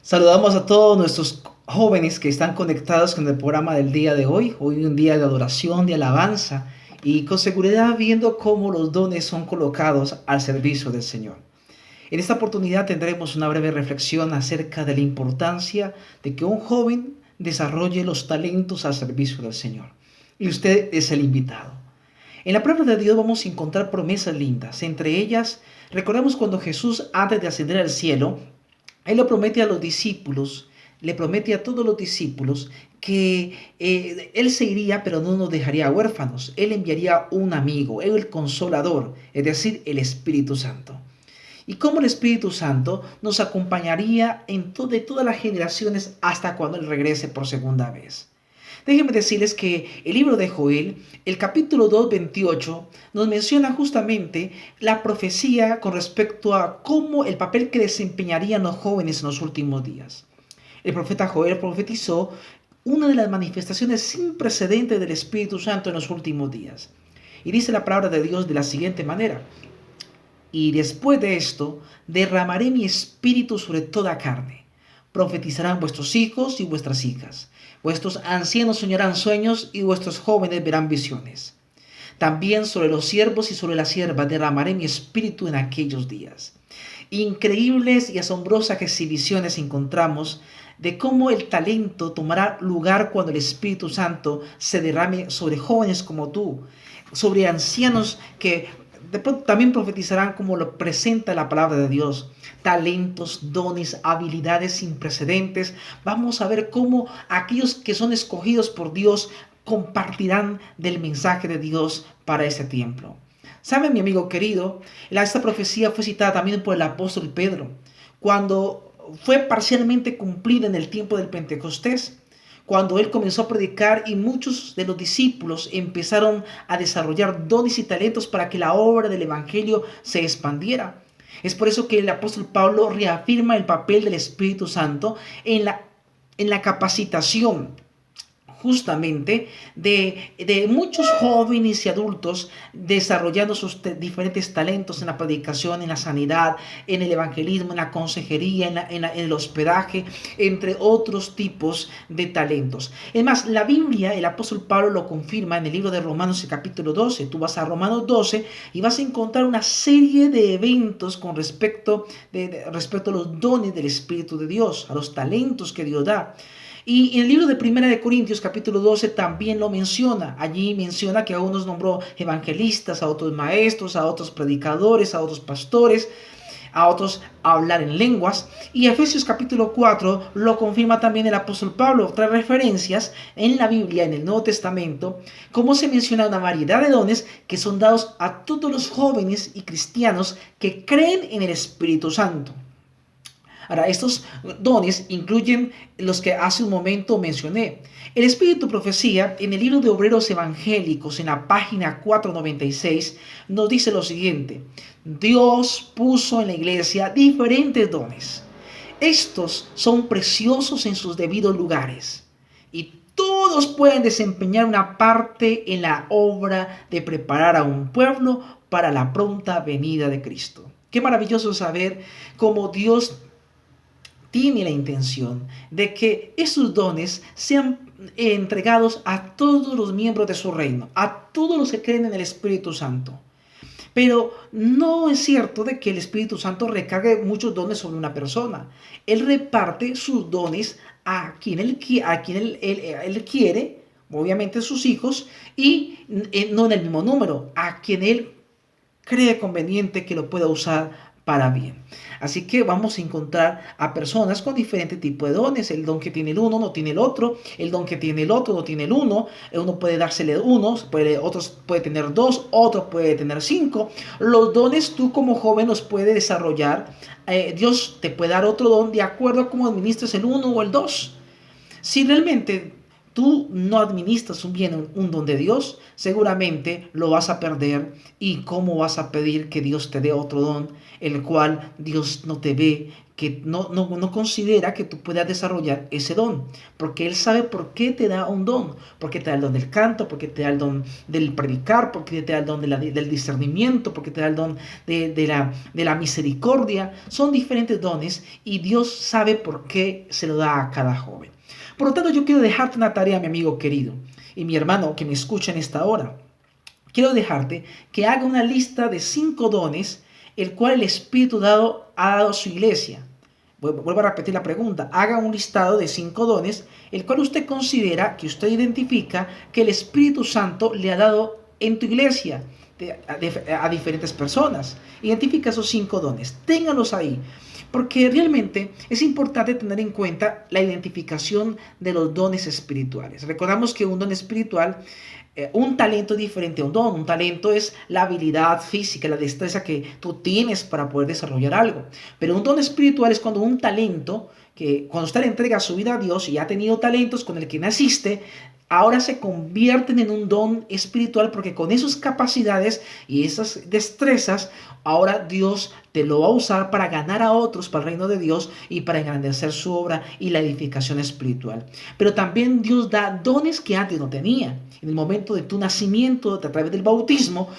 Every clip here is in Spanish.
Saludamos a todos nuestros jóvenes que están conectados con el programa del día de hoy. Hoy un día de adoración, de alabanza y con seguridad viendo cómo los dones son colocados al servicio del Señor. En esta oportunidad tendremos una breve reflexión acerca de la importancia de que un joven desarrolle los talentos al servicio del Señor. Y usted es el invitado. En la palabra de Dios vamos a encontrar promesas lindas. Entre ellas, recordemos cuando Jesús, antes de ascender al cielo, él lo promete a los discípulos, le promete a todos los discípulos que Él se iría, pero no nos dejaría huérfanos. Él enviaría un amigo, Él el consolador, es decir, el Espíritu Santo. Y como el Espíritu Santo nos acompañaría de todas las generaciones hasta cuando Él regrese por segunda vez. Déjenme decirles que el libro de Joel, el capítulo 2, 28, nos menciona justamente la profecía con respecto a cómo el papel que desempeñarían los jóvenes en los últimos días. El profeta Joel profetizó una de las manifestaciones sin precedentes del Espíritu Santo en los últimos días. Y dice la palabra de Dios de la siguiente manera: y después de esto, derramaré mi espíritu sobre toda carne. Profetizarán vuestros hijos y vuestras hijas. Vuestros ancianos soñarán sueños y vuestros jóvenes verán visiones. También sobre los siervos y sobre las siervas derramaré mi espíritu en aquellos días. Increíbles y asombrosas exhibiciones encontramos de cómo el talento tomará lugar cuando el Espíritu Santo se derrame sobre jóvenes como tú, sobre ancianos que de pronto también profetizarán como lo presenta la palabra de Dios. Talentos, dones, habilidades sin precedentes. Vamos a ver cómo aquellos que son escogidos por Dios compartirán del mensaje de Dios para ese tiempo. ¿Sabe, mi amigo querido? Esta profecía fue citada también por el apóstol Pedro, cuando fue parcialmente cumplida en el tiempo del Pentecostés, cuando él comenzó a predicar y muchos de los discípulos empezaron a desarrollar dones y talentos para que la obra del Evangelio se expandiera. Es por eso que el apóstol Pablo reafirma el papel del Espíritu Santo en la capacitación justamente de muchos jóvenes y adultos desarrollando sus diferentes talentos en la predicación, en la sanidad, en el evangelismo, en la consejería, en el hospedaje, entre otros tipos de talentos. Es más, la Biblia, el apóstol Pablo lo confirma en el libro de Romanos, el capítulo 12. Tú vas a Romanos 12 y vas a encontrar una serie de eventos con respecto a los dones del Espíritu de Dios, a los talentos que Dios da. Y en el libro de Primera de Corintios, capítulo 12, también lo menciona. Allí menciona que a unos nombró evangelistas, a otros maestros, a otros predicadores, a otros pastores, a otros hablar en lenguas. Y Efesios capítulo 4 lo confirma también el apóstol Pablo. Trae referencias en la Biblia, en el Nuevo Testamento, cómo se menciona una variedad de dones que son dados a todos los jóvenes y cristianos que creen en el Espíritu Santo. Ahora, estos dones incluyen los que hace un momento mencioné. El Espíritu Profecía, en el libro de Obreros Evangélicos, en la página 496, nos dice lo siguiente: Dios puso en la iglesia diferentes dones. Estos son preciosos en sus debidos lugares y todos pueden desempeñar una parte en la obra de preparar a un pueblo para la pronta venida de Cristo. Qué maravilloso saber cómo Dios tiene la intención de que esos dones sean entregados a todos los miembros de su reino, a todos los que creen en el Espíritu Santo. Pero no es cierto de que el Espíritu Santo recargue muchos dones sobre una persona. Él reparte sus dones a quien él quiere, obviamente sus hijos, y no en el mismo número, a quien él cree conveniente que lo pueda usar para bien. Así que vamos a encontrar a personas con diferente tipo de dones. El don que tiene el uno no tiene el otro. El don que tiene el otro no tiene el uno. Uno puede dársele uno, otros puede tener dos, otro puede tener cinco. Los dones tú como joven los puedes desarrollar. Dios te puede dar otro don de acuerdo a cómo administres el uno o el dos. Si realmente tú no administras bien un don de Dios, seguramente lo vas a perder. ¿Y cómo vas a pedir que Dios te dé otro don, el cual Dios no te ve que no considera que tú puedas desarrollar ese don, porque Él sabe por qué te da un don, porque te da el don del canto, porque te da el don del predicar, porque te da el don del discernimiento, porque te da el don de la misericordia. Son diferentes dones y Dios sabe por qué se lo da a cada joven. Por lo tanto, yo quiero dejarte una tarea, mi amigo querido, y mi hermano que me escucha en esta hora. Quiero dejarte que haga una lista de 5 dones el cual el Espíritu ha dado a su iglesia. Vuelvo a repetir la pregunta. Haga un listado de 5 dones, el cual usted considera, que usted identifica, que el Espíritu Santo le ha dado en tu iglesia a diferentes personas. Identifica esos 5 dones. Ténganlos ahí. Porque realmente es importante tener en cuenta la identificación de los dones espirituales. Recordamos que un don espiritual, un talento es diferente a un don. Un talento es la habilidad física, la destreza que tú tienes para poder desarrollar algo. Pero un don espiritual es cuando un talento, que cuando usted le entrega su vida a Dios y ha tenido talentos con el que naciste, ahora se convierten en un don espiritual, porque con esas capacidades y esas destrezas, ahora Dios te lo va a usar para ganar a otros para el reino de Dios y para engrandecer su obra y la edificación espiritual. Pero también Dios da dones que antes no tenía. En el momento de tu nacimiento, a través del bautismo,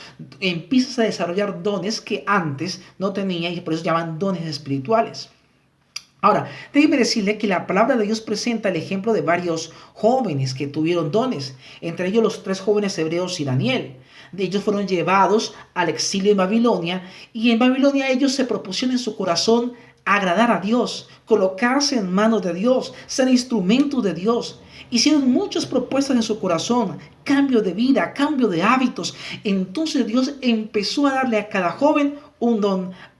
empiezas a desarrollar dones que antes no tenía y por eso se llaman dones espirituales. Ahora, déjeme decirle que la palabra de Dios presenta el ejemplo de varios jóvenes que tuvieron dones, entre ellos los 3 jóvenes hebreos y Daniel. Ellos fueron llevados al exilio en Babilonia y en Babilonia ellos se propusieron en su corazón agradar a Dios, colocarse en manos de Dios, ser instrumentos de Dios. Hicieron muchas propuestas en su corazón, cambio de vida, cambio de hábitos. Entonces Dios empezó a darle a cada joven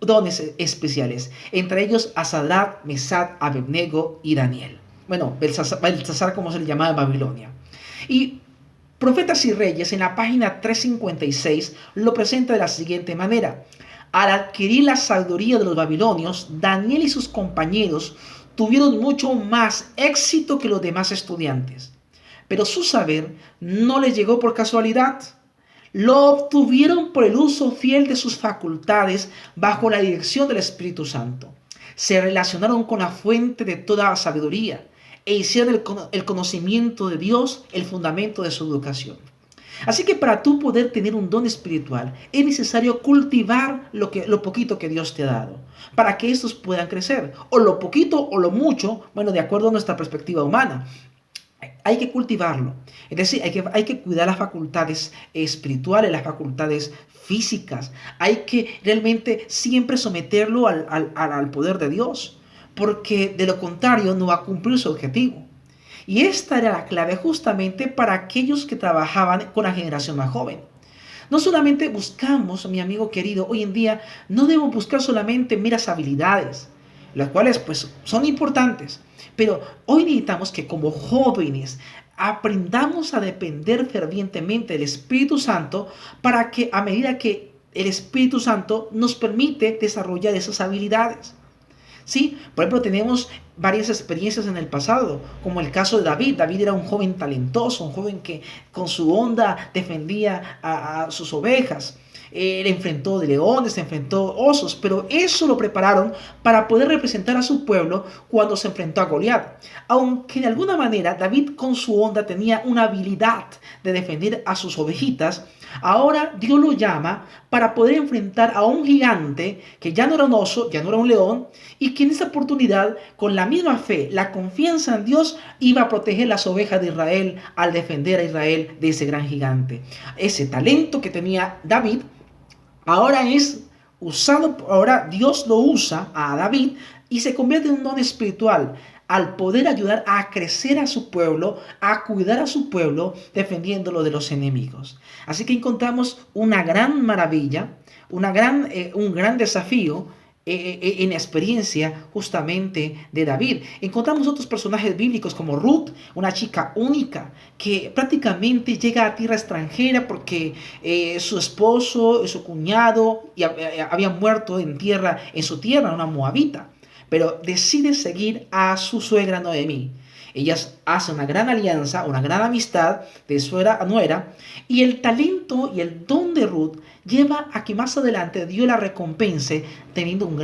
dones especiales, entre ellos a Sadrach, Mesach, Abednego y Daniel. Bueno, Belsasar, como se le llamaba en Babilonia. Y Profetas y Reyes, en la página 356, lo presenta de la siguiente manera. Al adquirir la sabiduría de los babilonios, Daniel y sus compañeros tuvieron mucho más éxito que los demás estudiantes. Pero su saber no les llegó por casualidad. Lo obtuvieron por el uso fiel de sus facultades bajo la dirección del Espíritu Santo. Se relacionaron con la fuente de toda sabiduría e hicieron el conocimiento de Dios el fundamento de su educación. Así que para tú poder tener un don espiritual es necesario cultivar lo poquito que Dios te ha dado, para que estos puedan crecer, o lo poquito o lo mucho, bueno, de acuerdo a nuestra perspectiva humana. Hay que cultivarlo, es decir, hay que cuidar las facultades espirituales, las facultades físicas. Hay que realmente siempre someterlo al poder de Dios, porque de lo contrario no va a cumplir su objetivo. Y esta era la clave justamente para aquellos que trabajaban con la generación más joven. No solamente buscamos, mi amigo querido, hoy en día no debemos buscar solamente meras habilidades, las cuales pues son importantes, pero hoy necesitamos que como jóvenes aprendamos a depender fervientemente del Espíritu Santo, para que a medida que el Espíritu Santo nos permite desarrollar esas habilidades. Sí, por ejemplo, tenemos varias experiencias en el pasado, como el caso de David. David era un joven talentoso, un joven que con su onda defendía a sus ovejas. Él enfrentó de leones, enfrentó osos, pero eso lo prepararon para poder representar a su pueblo cuando se enfrentó a Goliat. Aunque de alguna manera David con su onda tenía una habilidad de defender a sus ovejitas, ahora Dios lo llama para poder enfrentar a un gigante que ya no era un oso, ya no era un león, y que en esa oportunidad, con la misma fe, la confianza en Dios, iba a proteger las ovejas de Israel al defender a Israel de ese gran gigante. Ese talento que tenía David ahora es usado, ahora Dios lo usa a David y se convierte en un don espiritual al poder ayudar a crecer a su pueblo, a cuidar a su pueblo, defendiéndolo de los enemigos. Así que encontramos una gran maravilla, un gran desafío en la experiencia justamente de David. Encontramos otros personajes bíblicos como Ruth, una chica única que prácticamente llega a tierra extranjera porque su esposo, su cuñado habían muerto en su tierra, una moabita, pero decide seguir a su suegra Noemí. Ellas hacen una gran alianza, una gran amistad de suegra a nuera, y el talento y el don de Ruth lleva a que más adelante Dios la recompense teniendo un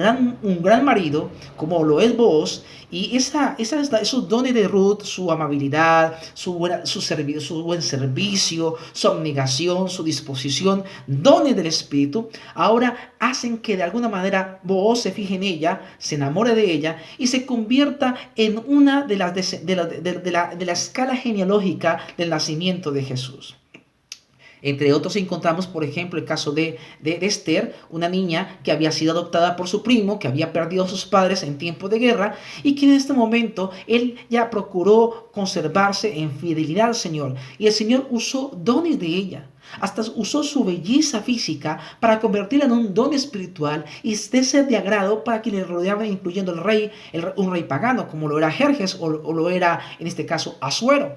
gran marido, como lo es Booz, y esos dones de Ruth, su amabilidad, su buen servicio, su abnegación, su disposición, dones del Espíritu, ahora hacen que de alguna manera Booz se fije en ella, se enamore de ella y se convierta en una de la escala genealógica del nacimiento de Jesús. Entre otros encontramos, por ejemplo, el caso de Esther, una niña que había sido adoptada por su primo, que había perdido a sus padres en tiempo de guerra y que en este momento él ya procuró conservarse en fidelidad al Señor. Y el Señor usó dones de ella. Hasta usó su belleza física para convertirla en un don espiritual y de ser de agrado para quienes le rodeaban, incluyendo un rey pagano, como lo era Jerjes o lo era, en este caso, Asuero.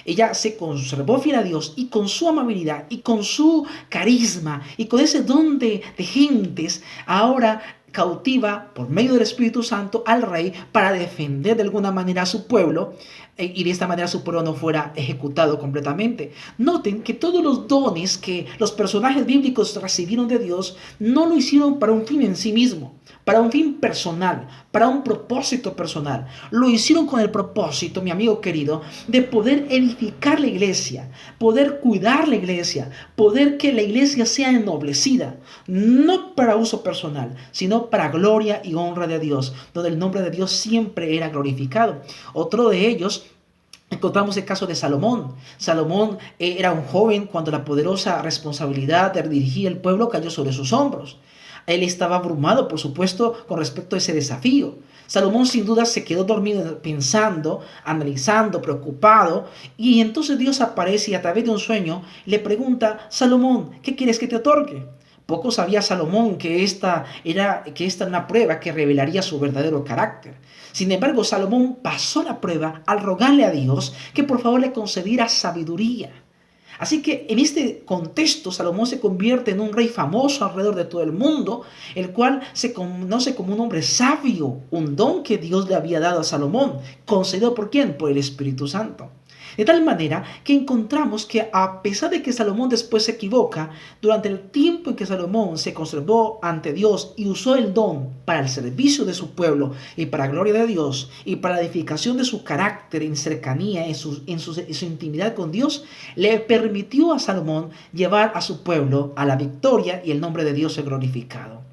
Ella se conservó fiel a Dios y con su amabilidad y con su carisma y con ese don de gentes, ahora cautiva por medio del Espíritu Santo al rey para defender de alguna manera a su pueblo y de esta manera su pueblo no fuera ejecutado completamente. Noten que todos los dones que los personajes bíblicos recibieron de Dios no lo hicieron para un fin en sí mismo, para un fin personal, para un propósito personal. Lo hicieron con el propósito, mi amigo querido, de poder edificar la iglesia, poder cuidar la iglesia, poder que la iglesia sea ennoblecida, no para uso personal, sino para gloria y honra de Dios, donde el nombre de Dios siempre era glorificado. Otro de ellos, encontramos el caso de Salomón. Salomón era un joven cuando la poderosa responsabilidad de dirigir el pueblo cayó sobre sus hombros. Él estaba abrumado, por supuesto, con respecto a ese desafío. Salomón sin duda se quedó dormido pensando, analizando, preocupado, y entonces Dios aparece y a través de un sueño le pregunta: Salomón, ¿qué quieres que te otorgue? Poco sabía Salomón que esta era una prueba que revelaría su verdadero carácter. Sin embargo, Salomón pasó la prueba al rogarle a Dios que por favor le concediera sabiduría. Así que en este contexto Salomón se convierte en un rey famoso alrededor de todo el mundo, el cual se conoce como un hombre sabio, un don que Dios le había dado a Salomón, concedido ¿por quién? Por el Espíritu Santo. De tal manera que encontramos que a pesar de que Salomón después se equivoca, durante el tiempo en que Salomón se conservó ante Dios y usó el don para el servicio de su pueblo y para la gloria de Dios y para la edificación de su carácter en cercanía, en su intimidad con Dios, le permitió a Salomón llevar a su pueblo a la victoria y el nombre de Dios es glorificado.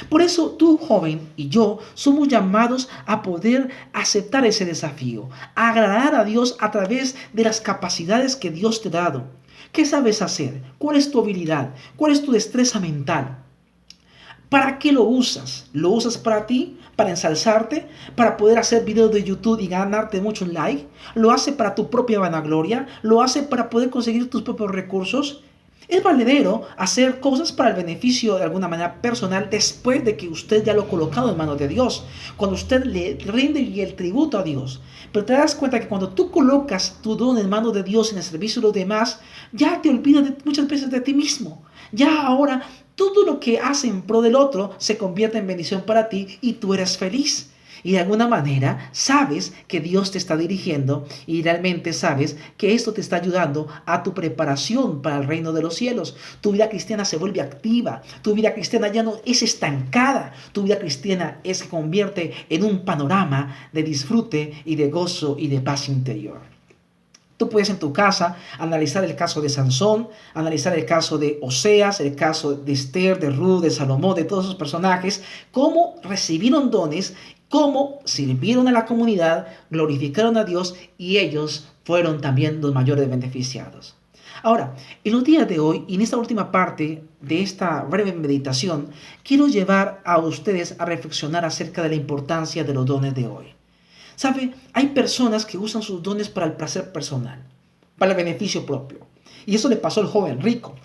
Por eso tú, joven, y yo somos llamados a poder aceptar ese desafío, a agradar a Dios a través de las capacidades que Dios te ha dado. ¿Qué sabes hacer? ¿Cuál es tu habilidad? ¿Cuál es tu destreza mental? ¿Para qué lo usas? ¿Lo usas para ti? ¿Para ensalzarte? ¿Para poder hacer videos de YouTube y ganarte muchos likes? ¿Lo hace para tu propia vanagloria? ¿Lo hace para poder conseguir tus propios recursos? Es valedero hacer cosas para el beneficio de alguna manera personal después de que usted ya lo ha colocado en manos de Dios, cuando usted le rinde el tributo a Dios. Pero te das cuenta que cuando tú colocas tu don en manos de Dios en el servicio de los demás, ya te olvidas muchas veces de ti mismo. Ya ahora todo lo que hace en pro del otro se convierte en bendición para ti y tú eres feliz. Y de alguna manera sabes que Dios te está dirigiendo y realmente sabes que esto te está ayudando a tu preparación para el reino de los cielos. Tu vida cristiana se vuelve activa, tu vida cristiana ya no es estancada, tu vida cristiana se convierte en un panorama de disfrute y de gozo y de paz interior. Tú puedes en tu casa analizar el caso de Sansón, analizar el caso de Oseas, el caso de Esther, de Ruth, de Salomón, de todos esos personajes, cómo recibieron dones, cómo sirvieron a la comunidad, glorificaron a Dios y ellos fueron también los mayores beneficiados. Ahora, en los días de hoy y en esta última parte de esta breve meditación, quiero llevar a ustedes a reflexionar acerca de la importancia de los dones de hoy. ¿Sabe? Hay personas que usan sus dones para el placer personal, para el beneficio propio. Y eso le pasó al joven rico.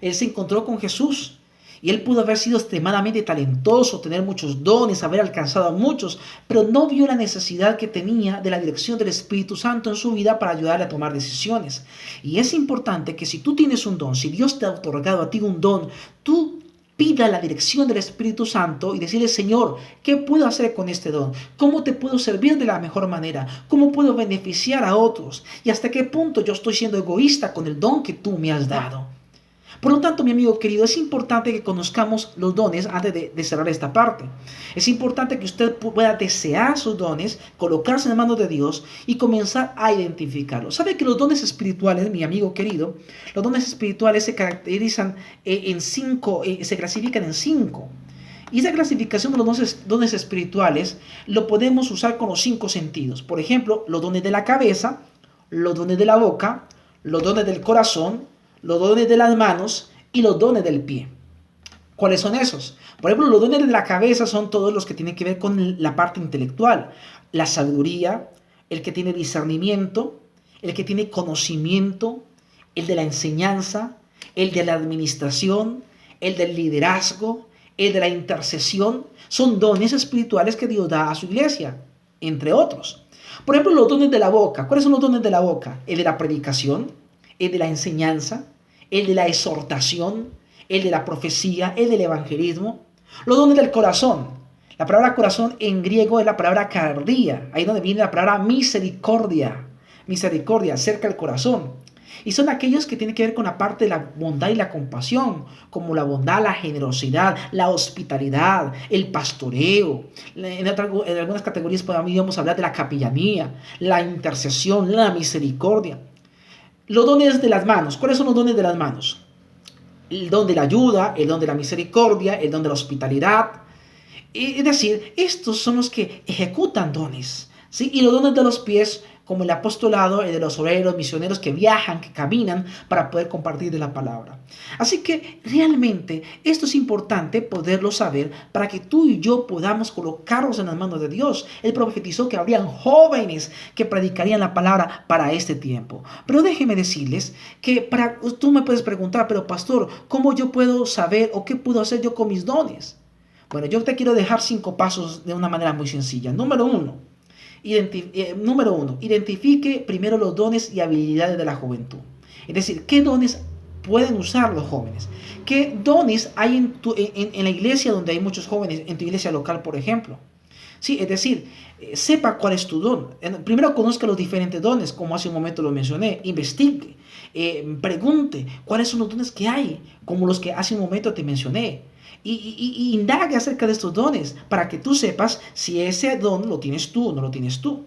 Él se encontró con Jesús y él pudo haber sido extremadamente talentoso, tener muchos dones, haber alcanzado a muchos, pero no vio la necesidad que tenía de la dirección del Espíritu Santo en su vida para ayudarle a tomar decisiones. Y es importante que si tú tienes un don, si Dios te ha otorgado a ti un don, tú pida la dirección del Espíritu Santo y decirle: Señor, ¿qué puedo hacer con este don? ¿Cómo te puedo servir de la mejor manera? ¿Cómo puedo beneficiar a otros? ¿Y hasta qué punto yo estoy siendo egoísta con el don que tú me has dado? Por lo tanto, mi amigo querido, es importante que conozcamos los dones antes de cerrar esta parte. Es importante que usted pueda desear sus dones, colocarse en las manos de Dios y comenzar a identificarlos. ¿Sabe que los dones espirituales, mi amigo querido, los dones espirituales se caracterizan en cinco, se clasifican en cinco? Y esa clasificación de los dones espirituales lo podemos usar con los cinco sentidos. Por ejemplo, los dones de la cabeza, los dones de la boca, los dones del corazón, los dones de las manos y los dones del pie. ¿Cuáles son esos? Por ejemplo, los dones de la cabeza son todos los que tienen que ver con la parte intelectual, la sabiduría, el que tiene discernimiento, el que tiene conocimiento, el de la enseñanza, el de la administración, el del liderazgo, el de la intercesión. Son dones espirituales que Dios da a su iglesia, entre otros. Por ejemplo, los dones de la boca. ¿Cuáles son los dones de la boca? El de la predicación, el de la enseñanza, el de la exhortación, el de la profecía, el del evangelismo. Los dones del corazón. La palabra corazón en griego es la palabra cardia. Ahí donde viene la palabra misericordia. Misericordia, cerca del corazón. Y son aquellos que tienen que ver con la parte de la bondad y la compasión, como la bondad, la generosidad, la hospitalidad, el pastoreo. En algunas categorías podríamos hablar de la capellanía, la intercesión, la misericordia. Los dones de las manos. ¿Cuáles son los dones de las manos? El don de la ayuda, el don de la misericordia, el don de la hospitalidad. Es decir, estos son los que ejecutan dones, ¿sí? Y los dones de los pies, como el apostolado, el de los obreros, misioneros que viajan, que caminan para poder compartir de la palabra. Así que realmente esto es importante poderlo saber para que tú y yo podamos colocarnos en las manos de Dios. Él profetizó que habrían jóvenes que predicarían la palabra para este tiempo. Pero déjeme decirles que tú me puedes preguntar, pero pastor, ¿cómo yo puedo saber o qué puedo hacer yo con mis dones? Bueno, yo te quiero dejar 5 pasos de una manera muy sencilla. Número uno, identifique primero los dones y habilidades de la juventud. Es decir, ¿qué dones pueden usar los jóvenes? ¿Qué dones hay en la iglesia donde hay muchos jóvenes? En tu iglesia local, por ejemplo. Sí, es decir, sepa cuál es tu don. Primero conozca los diferentes dones, como hace un momento lo mencioné. Investigue, pregunte cuáles son los dones que hay, como los que hace un momento te mencioné. Y indague acerca de estos dones para que tú sepas si ese don lo tienes tú o no lo tienes tú.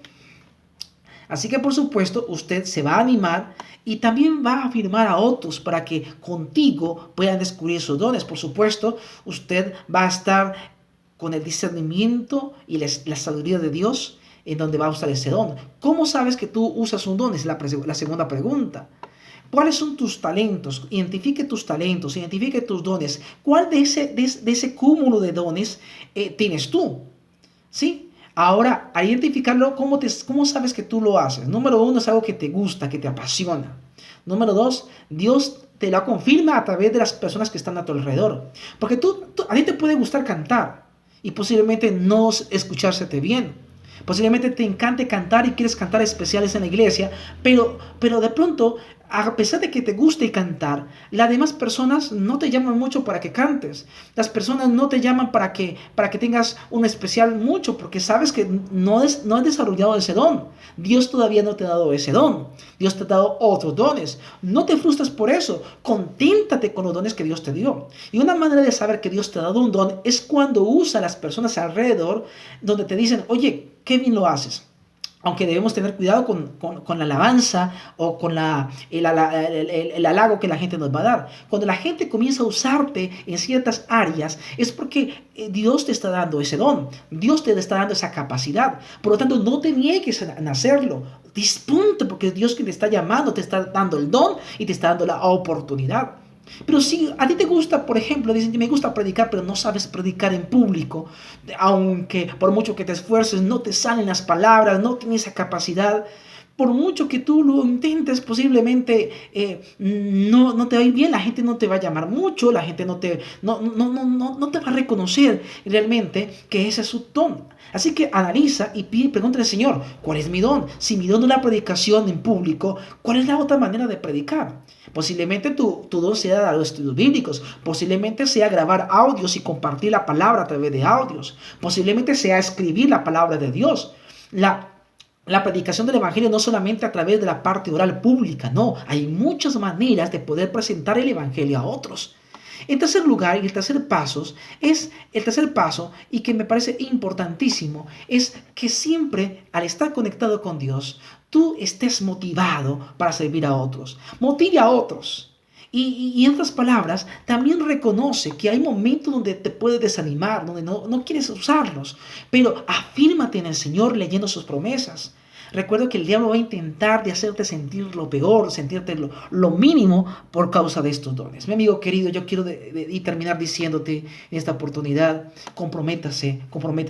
Así que por supuesto usted se va a animar y también va a afirmar a otros para que contigo puedan descubrir esos dones. Por supuesto, usted va a estar con el discernimiento y la sabiduría de Dios en donde va a usar ese don. ¿Cómo sabes que tú usas un don? Es la segunda pregunta. ¿Cuáles son tus talentos? Identifique tus talentos, identifique tus dones. ¿Cuál de ese cúmulo de dones tienes tú? ¿Sí? Ahora, al identificarlo, ¿cómo sabes que tú lo haces? Número 1, es algo que te gusta, que te apasiona. Número 2, Dios te lo confirma a través de las personas que están a tu alrededor. Porque a ti te puede gustar cantar y posiblemente no escuchársete bien. Posiblemente te encante cantar y quieres cantar especiales en la iglesia, pero de pronto, a pesar de que te guste cantar, las demás personas no te llaman mucho para que cantes. Las personas no te llaman para que tengas un especial mucho, porque sabes que no has desarrollado ese don. Dios todavía no te ha dado ese don. Dios te ha dado otros dones. No te frustres por eso. Conténtate con los dones que Dios te dio. Y una manera de saber que Dios te ha dado un don es cuando usa a las personas alrededor, donde te dicen, oye, qué bien lo haces. Aunque debemos tener cuidado con la alabanza o con el halago que la gente nos va a dar. Cuando la gente comienza a usarte en ciertas áreas, es porque Dios te está dando ese don. Dios te está dando esa capacidad. Por lo tanto, no te niegues en hacerlo. Dispunte, porque es Dios quien te está llamando, te está dando el don y te está dando la oportunidad. Pero si a ti te gusta, por ejemplo, dicen que me gusta predicar, pero no sabes predicar en público, aunque por mucho que te esfuerces no te salen las palabras, no tienes esa capacidad, por mucho que tú lo intentes, posiblemente no te va a ir bien, la gente no te va a llamar mucho, la gente no te va a reconocer realmente que ese es su don. Así que analiza y pregúntale al Señor, ¿cuál es mi don? Si mi don es la predicación en público, ¿cuál es la otra manera de predicar? Posiblemente tu don sea dar los estudios bíblicos, posiblemente sea grabar audios y compartir la palabra a través de audios, posiblemente sea escribir la palabra de Dios. la predicación del Evangelio no solamente a través de la parte oral pública, no, hay muchas maneras de poder presentar el Evangelio a otros. En tercer lugar, y el tercer paso, y que me parece importantísimo, es que siempre al estar conectado con Dios, tú estés motivado para servir a otros. Motive a otros. Y en otras palabras, también reconoce que hay momentos donde te puedes desanimar, donde no quieres usarlos, pero afírmate en el Señor leyendo sus promesas. Recuerdo que el diablo va a intentar de hacerte sentir lo peor, sentirte lo mínimo por causa de estos dones. Mi amigo querido, yo quiero terminar diciéndote en esta oportunidad, comprometa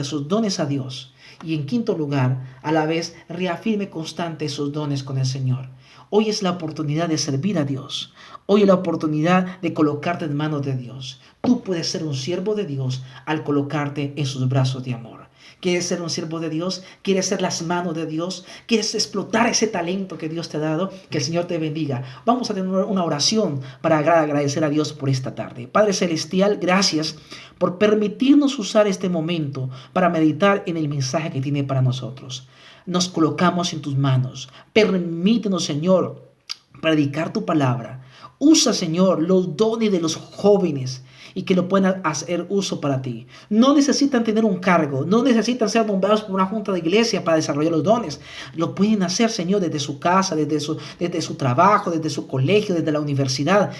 sus dones a Dios. Y en quinto lugar, a la vez, reafirme constante sus dones con el Señor. Hoy es la oportunidad de servir a Dios. Hoy es la oportunidad de colocarte en manos de Dios. Tú puedes ser un siervo de Dios al colocarte en sus brazos de amor. ¿Quieres ser un siervo de Dios? ¿Quieres ser las manos de Dios? ¿Quieres explotar ese talento que Dios te ha dado? Que el Señor te bendiga. Vamos a tener una oración para agradecer a Dios por esta tarde. Padre Celestial, gracias por permitirnos usar este momento para meditar en el mensaje que tiene para nosotros. Nos colocamos en tus manos. Permítenos, Señor, predicar tu palabra. Usa, Señor, los dones de los jóvenes y que lo puedan hacer uso para ti. No necesitan tener un cargo, no necesitan ser nombrados por una junta de iglesia para desarrollar los dones. Lo pueden hacer, Señor, desde su casa, desde su trabajo, desde su colegio, desde la universidad,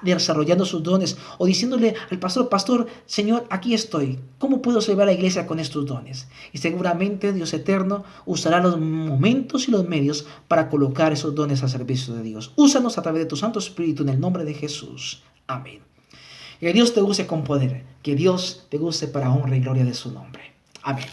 desarrollando sus dones o diciéndole al pastor, pastor, Señor, aquí estoy. ¿Cómo puedo servir a la iglesia con estos dones? Y seguramente Dios eterno usará los momentos y los medios para colocar esos dones al servicio de Dios. Úsanos a través de tu Santo Espíritu en el nombre de Jesús. Amén. Que Dios te use con poder. Que Dios te use para honra y gloria de su nombre. Amén.